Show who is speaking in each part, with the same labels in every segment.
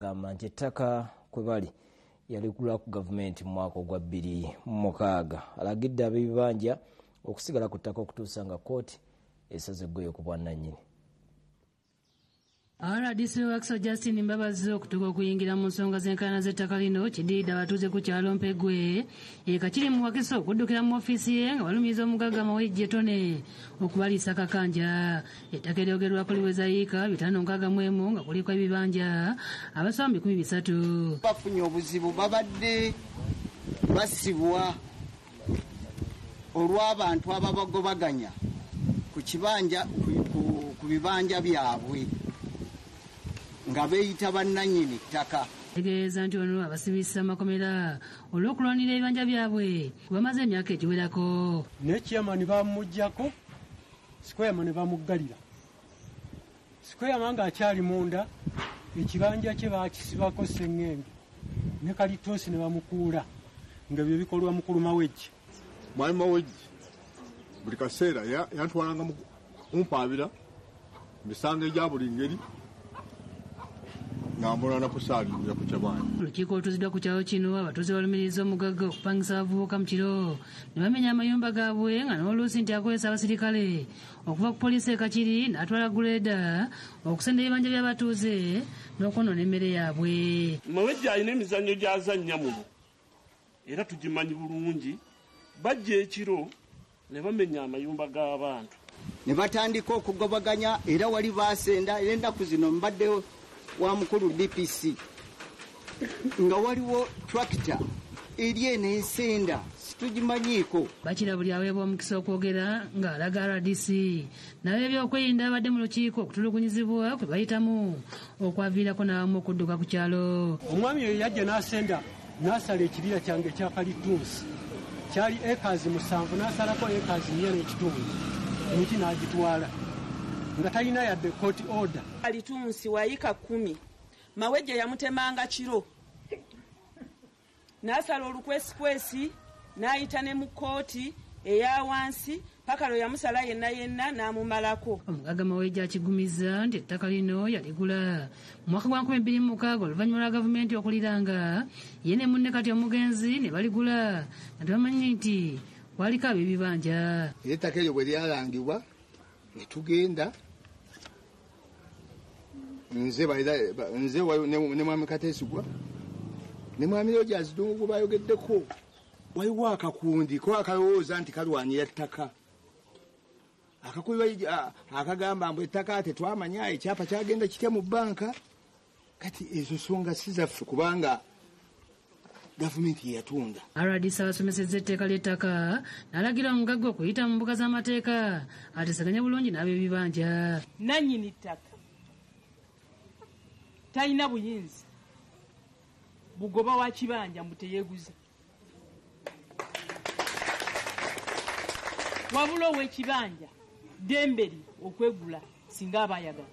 Speaker 1: gamba nti ettaka kwe bali yaligula ku gavumenti mu mwaka ogwa 2006. Alagidde ab'ebibanja okusigala ku ttaka okutuusa nga kkooti esaze eggweyo ku bwannannyini.
Speaker 2: RDC Wakisa Justin Mbabazi okutuuka okuyingira mu nsonga z'enkaayana z'ettaka lino kiddiridde abatuuze ku kyalo Mpegwe kiri mu Wakiso okuddukira mu ofiisi ye nga balumiriza omugagga ebitone okubaliisa kakanja. Ettaka eryogerwako liweza yiika 561 nga kuliko ebibanja abasoma 300.
Speaker 3: Bafunye obuzibu babadde basibwa olw'abantu ababagobaganya ku kibanja ku bibanja byabwe nga beeyita bannannyini ttaka.
Speaker 2: Tegeeza nti ono abasibisa amakomera olw'okulwanira ebibanja byabwe bamaze emyaka egiwerako.
Speaker 4: Ne chairman bamuggyako, squareman bamuggalira. Squareman ng'akyali munda, ekibanja kye baakisibako ssengembe ne kalitoosi ne bamukuula nga byo bikolwa mukulu Mawejje.
Speaker 5: Mwami Mawejje buli kaseera yantwalanga mumpaabira misango egya buli ngeri ngambulana kusaalirira ku kyabanja.
Speaker 2: Olukiiko olutuuziddwa ku kyalo kino abatuuze balumiriza omugagga okupangisa abavubuka mu kiro ne bamenya amayumba gaabwe nga n'oluusi nti akozesa abasirikale okuva ku poliisi ekakiri n'atwala guleeda okusenda ebibanja by'abatuuze n'okwonoona emmere yaabwe.
Speaker 6: Mawejje alina emizannyo gy'azannya muno era tugimanyi bulungi. Bajja ekiro ne bamenya amayumba g'abantu
Speaker 3: ne batandika okugobaganya era wali baasenda era ennaku zino mbaddewo wa mukulu DPC nga waliwo tractor eri eneesenda situgimanyiiko.
Speaker 2: Bakira buli aweebwa omukisa okwogera ng'alaga RDC n'ab'ebyokwerinda abadde mu lukiiko okutulugunyizibwa kwe bayitamu okwaviirako n'abamu okudduka ku kyalo.
Speaker 4: Omwami oyo yajja n'asenda n'asala ekibira kyange ekya kalituusi kyali ekazi 7 n'asalako ekazi 4.5 emiti n'agitwala nga talina yadde court order.
Speaker 7: Alituusi waayika 10 Mawejje yamutemanga kiro n'asala olukwesikwesi n'ayita ne mu kooti eya wansi paka lwe yamusala yenna n'amumalako.
Speaker 2: Omugagga Mawejje akigumiza nti ettaka lino yaligula mu mwaka gwa 2006 oluvannyuma lwa gavumenti okuliranga ye ne munne kati omugenzi ne baligula nga tebamanyi nti waliko ab'ebibanja.
Speaker 8: Ettaka eryo bwe lyalangibwa ne tugenda nze ne mwami Kateesigwa ne mwami Rogers Dungu bayogeddeko waliwo akakundi ko akalowooza nti kalwanira ettaka akagamba mbu ettaka tetwamanya ekyapa kyagenda kitya mu bbanka. Kati ezo nsonga si zaffe kubanga gavumenti yatunda.
Speaker 2: RDC abasomesezza etteeka ly'ettaka n'alagira omugagga okuyita mu mbuga z'amateeka atesaganya bulungi n'ab'ebibanja.
Speaker 7: Nannyini ttaka talina buyinza bugoba wa kibanja mbu teyeeguza wabula ow'ekibanja demberi okwegula singa abayagala.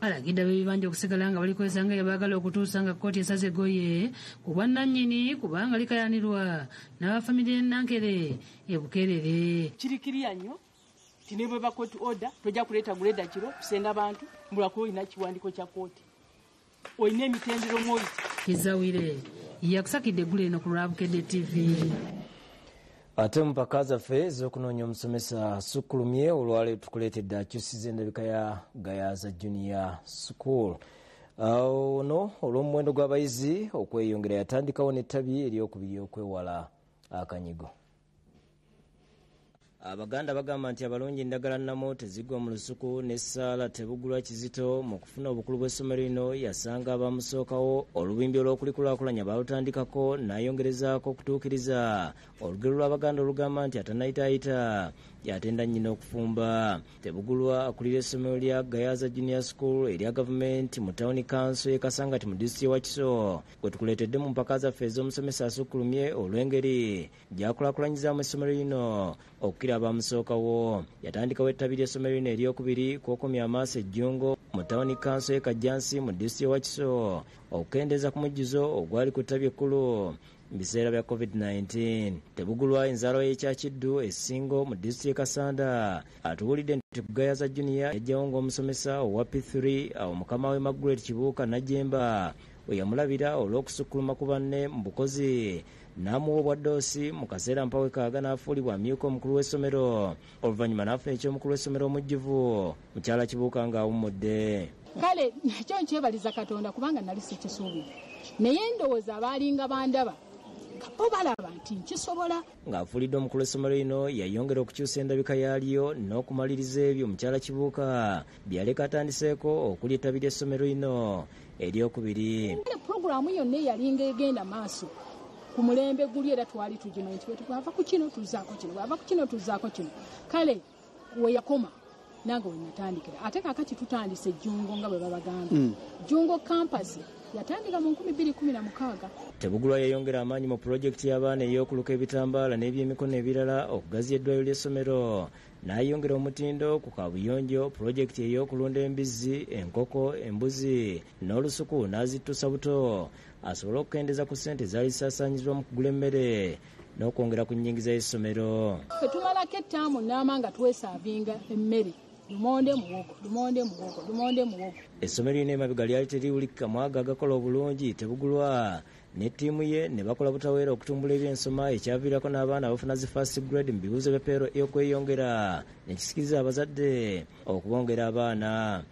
Speaker 2: Alagidde ab'ebibanja okusigala nga balikozesa nga yabaagala okutuusa nga kkooti esaze eggoye ku bwannannyini kubanga likayanirwa n'abafamire Nankere ebukeerere.
Speaker 7: Kirikirya nnyo ti ne bwe ba court order tojja kuleeta guleeda kiro kusenda bantu mbulako olina kiwandiiko kya kkooti olina emitendero mw'oyita.
Speaker 2: Kizawire yakusakidde eggulu eno ku Lwabukedde TV.
Speaker 1: Ate mu mpaka zaffe ez'okunoonya omusomesa asukkulumye olwaleero tukuleetedde akyusiza endabika ya Gayaza Junior School. Ono olw'omuwendo gw'abayizi okweyongera yatandikawo n'ettabi ery'okubiri okwewala akanyigo. Abaganda bagamba nti abalungi endagala nnamo tezigwa mu lusuku n'essaala tebugulwa kizito. Mu kufuna obukulu bw'essomero lino yasanga abamusookawo olubimbi olw'okulikulaakulanya balutandikako n'ayongerezaako okutuukiriza. Olugero lw'Abaganda olugamba nti atanayitaayita yatenda nnyina okufumba. Tebugulwa akulira essomero lya Gayaza Junior School erya gavumenti mu Town Council e Kasangati mu disitulikiti ya Wakiso. Gwe tukuleetedde mu mpaka zaffe ez'omusomesa asukkulumye olw'engeri gy'akulaakulanyizaamu essomero lino okukira abamusookawo. Yatandikawo ettabi ly'essomero lino eryokubiri kw'okomya amaaso ejjungo mu Town Council e Kajjansi mu disitulikiti ya Wakiso okukendeeza ku mujjuzo ogwali ku ttabi ekkulu mu biseera bya COVID-19. Tebugulwa enzalo y'ekyakiddu essingo mu disitulikiti Kasanda atuwulidde nti Gayaza Junior yajjawo ng'omusomesa owa P3 awo mukama we Margaret Kibuuka Najjemba we yamulabira olw'okusukkuluma ku banne mu bukozi n'amuwa obwaddoosi mu kaseera mpawe kaaga n'afuulibwa amyuka omukulu w'essomero oluvannyuma n'afuna eky'omukulu w'essomero omujjuvu mukyala Kibuuka ng'awummudde.
Speaker 9: Kale nakyo nkyebaliza Katonda kubanga nali sikisuubira naye ndowooza abaalinga bandaba bo balaba nti nkisobola.
Speaker 1: Ng'afuulidde omukulu w'essomero lino yayongera okukyusa endabika yaalyo n'okumaliriza ebyo mukyala Kibuuka byaleka atandiseeko okuli ettabi ly'essomero lino ery'okubiri.
Speaker 9: Pulogulaamu yonna eyalinga egenda maaso ku mulembe guli era twali tugimanyi nti bwava ku kino tuzaako kino, bwava ku kino tuzaako kino. Kale we yakoma nange we natandikira ate kaakati tutandise Jjungo nga bwe babagamba. Jjungo kampasi yatandika mu 2016.
Speaker 1: Tebugulwa yayongera amaanyi mu pulojekiti y'abaana ey'okuluka ebitambaala n'ebyemikono ebirala okugaziya eddwaliro ly'essomero n'ayongera omutindo ku kaabuyonjo pulojekiti ey'okulunda embizzi, enkoko, embuzi n'olusuku n'azittusa buto asobole okukendeeza ku ssente ezaali zisaasaanyizibwa mu kugula emmere n'okwongera ku nnyingiza y'essomero.
Speaker 9: Tetumalako ettaamu n'ama nga twesaavinga emmere lumonde muwogo.
Speaker 1: Essomero lino emabega lyali teriwulikika mwaga agakola obulungi. Tebugulwa ne ttiimu ye ne bakola butaweera okutumbula ebyensoma ekyaviirako n'abaana abafuna zi first grade mu bibuuzo by'eppeero y'okweyongera nekisikiriza abazadde okubongera abaana.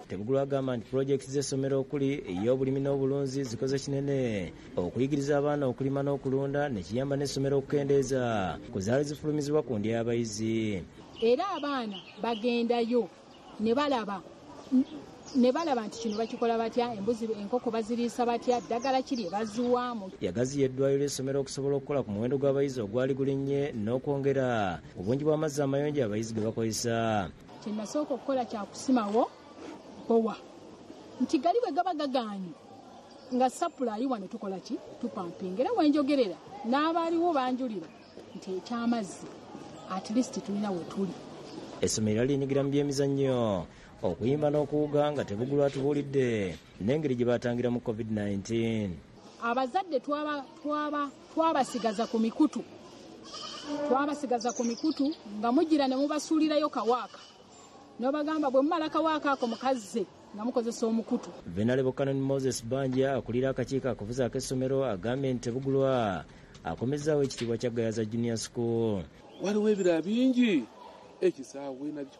Speaker 1: Tebugulwa agamba nti pulojekiti z'essomero okuli ey'obulimi n'obulunzi zikoze kinene okuyigiriza abaana okulima n'okulunda ne kiyamba n'essomero okukendeeza ku zaali zifulumizibwa ku ndya y'abayizi.
Speaker 9: Era abaana bagendayo ne balaba nti kino bakikola batya, embuzi enkoko baziriisa batya, ddagala kiri baziwaamu.
Speaker 1: Yagaziya eddwaliro ly'essomero okusobola okukola ku muwendo gw'abayizi ogwali gulinnye n'okwongera obungi bw'amazzi amayonjo abayizi ge bakozesa.
Speaker 9: Kye nasooka okukola kya kusimawo bowa nti gali bwe gaba gagaanyi nga sapulayi wano tukola ki tupampinga. Era wenjogerera n'abaaliwo banjulira nti ekyamazzi at least tulina we tuli.
Speaker 1: Essomero linyigira mu byemizannyo okuyimba n'okuwuga nga Tebugulwa atubuulidde n'engeri gye batangira mu COVID-19.
Speaker 9: Abazadde twabasigaza ku mikutu nga mugira ne mubasuulirayo kawaaka n'obagamba bwe mumala kawaaka ako mukazze nga mukozesa omukutu.
Speaker 1: Venerable Canon Moses Banja akulira akakiiko akuvuza ak'essomero agambye nti Tebugulwa akomezzaawo ekitiibwa kya Gayaza Junior School.
Speaker 10: Waliwo ebirala bingi ekisaawe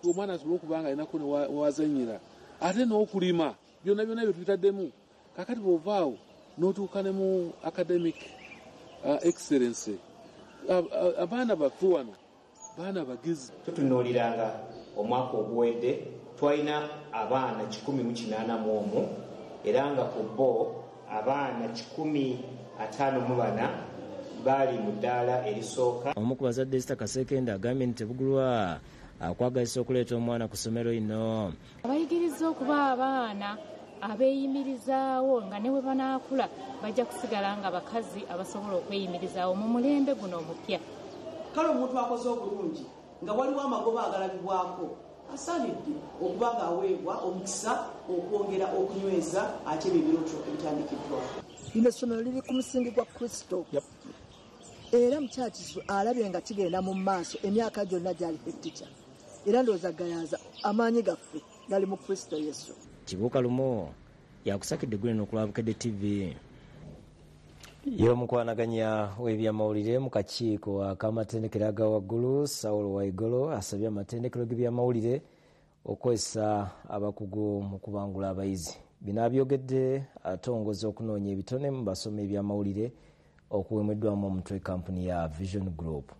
Speaker 10: omwana asobola okuba nga alinako newazanyira ate n'okulima byonna bye tubitaddemu. Kakati bw'ovaawo n'otuuka ne mu academic excellence abaana baffe wano baana bagezi.
Speaker 11: Tutunuuliranga omwaka oguwedde twalina abaana 184 era nga ku bo abaana 154 baali mu ddaala erisooka.
Speaker 1: Omu ku bazadde Esther Kasekenda agambye nti Tebugulwa akwagaliza okuleeta omwana ku ssomero lino.
Speaker 12: Abayigiriza okuba abaana abeeyimirizaawo nga ne bwe banaakula bajja kusigala nga bakazi abasobola okweyimirizaawo mu mulembe guno omupya.
Speaker 13: Kale omuntu akoze obulungi nga waliwo amagoba agalabibwako asaanidde okuba ng'aweebwa omukisa okwongera okunyweza ate ebibirooto ebitandikiddwa.
Speaker 14: Lino essomero liri ku musingi gwa Kristo. Era mukyaki alabye nga kigenda mu maaso emyaka gyonna gyali hettica. Era ndowooza Gayaza amaanyi gaffe gali mu Kristo Yesu.
Speaker 1: Kibuuka lumu yakusakidde Green ku Lwabukedde TV. Y'omukwanaganya w'ebyamawulire mu kakiiko ak'amatendekero aga waggulu Sawulo Waigolo asabye amatendekero g'ebyamawulire okwesa abakugu mu kubangula abayizi. Bino abyogedde atongoza okunoonya ebitone mu basoma ebyamawulire okuwemeddwamu omutwe kampuni ya Vision Group.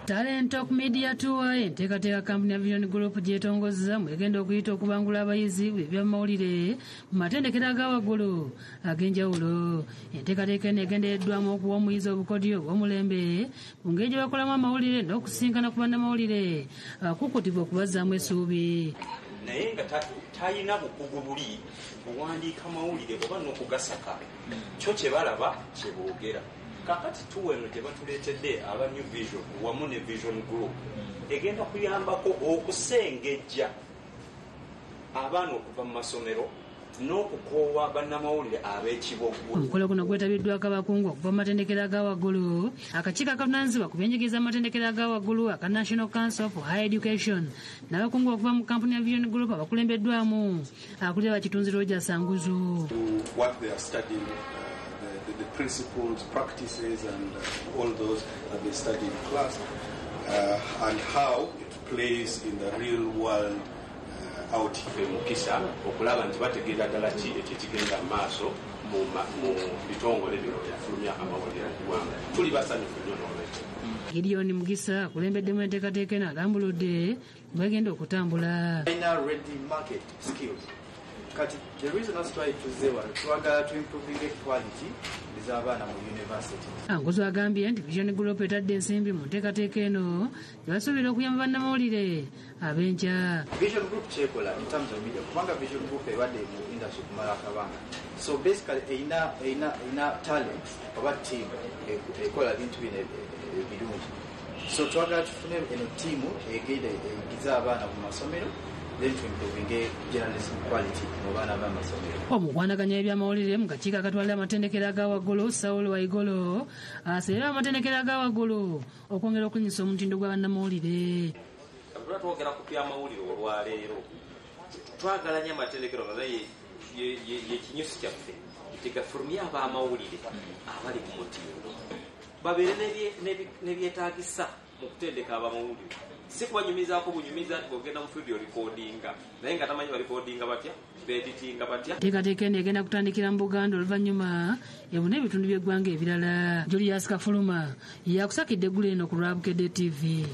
Speaker 2: Talent Talk Media Tour enteekateeka kampuni ya Vision Group gyetongozza mwegenda okuyita okubangula abayizi b'ebyamawulire mu matendekero aga waggulu ag'enjawulo. Enteekateeka eno egendereddwamu okuwa omuyizi obukodyo obw'omulembe ku ngeri gye bakolamu amawulire n'okusinkana ku bannamawulire akukutibwa okubazzaamu essuubi.
Speaker 15: Naye nga talina bukugu buli kuwandiika mawulire oba n'okugasaka kyo kye balaba kye boogera. Kakati tuweno gye batuleetedde aba New Vision wamu ne Vision Group egenda kuyambako okusengejja abaana okuva mu masomero n'okukoowa bannamawulire ab'ekibogo.
Speaker 2: Omukolo guno gwetabiddwako abakungu okuva mu matendekero aga waggulu, akakiiko akavunaanyizibwa ku byenjigiriza mu matendekero aga waggulu aka National Council for Higher Education n'abakungu okuva mu kampuni ya Vision Group abakulembeddwamu akulira bakitunzi Roger Sanguzu.
Speaker 16: What they are studying, the principles, practices and all those that they study in class and how it plays in the real world out.
Speaker 15: Mukisa okulaba nti bategeera ddala ki ekikigenda maaso mu bitongole bino byafulumya amawulire mu ggwanga. Tuli basanyufu nnyo n'olwekyo.
Speaker 2: Gideon Mugisa akulembeddemu enteekateeka eno agambuludde bagenda okutambula.
Speaker 17: Ready market skills. Kati the reason as why tuzewa twagala to improving quality biz'abaana mu university.
Speaker 2: Angozo agambye nti Vision Group etadde ensimbi mu nteekateeka eno gyebasuubira okuyamba bannamawulire ab'enkya.
Speaker 17: Vision Group kyekola in terms of media kubanga Vision Group ebadde mu industry kumala akabanga. So basically eina talent oba team ekola bintu bino ebirungi. So twagala tufune eno tiimu egenda eyigiza abaana mu masomero omugwanaganya ebyamawulire mu kakiiko akatwalira amatendekero aga waggulu Sawulo Waigolo asabye amatendekero aga waggulu okwongera okulinyisa omutindo gwa bannamawulire.
Speaker 15: Twogera ku byamawulire olwaleero twagalanya amatendekero naye yekinyusi kyaffe tegafulumya ab'amawulire abali ku mutindo babeere n'ebyetaagisa mu kutendeka ab'amawulire. Si kubanyumizaako bunyumiza nti bwogenda mu studio recordinga naye nga tamanyi barecordinga batya beeditinga batya.
Speaker 2: Enteekateeka eno egenda kutandikira mu Buganda oluvannyuma ebuna ebitundu by'eggwanga ebirala. Julius Kafuluma yakusakidde eggulu eno ku Lwabukedde TV.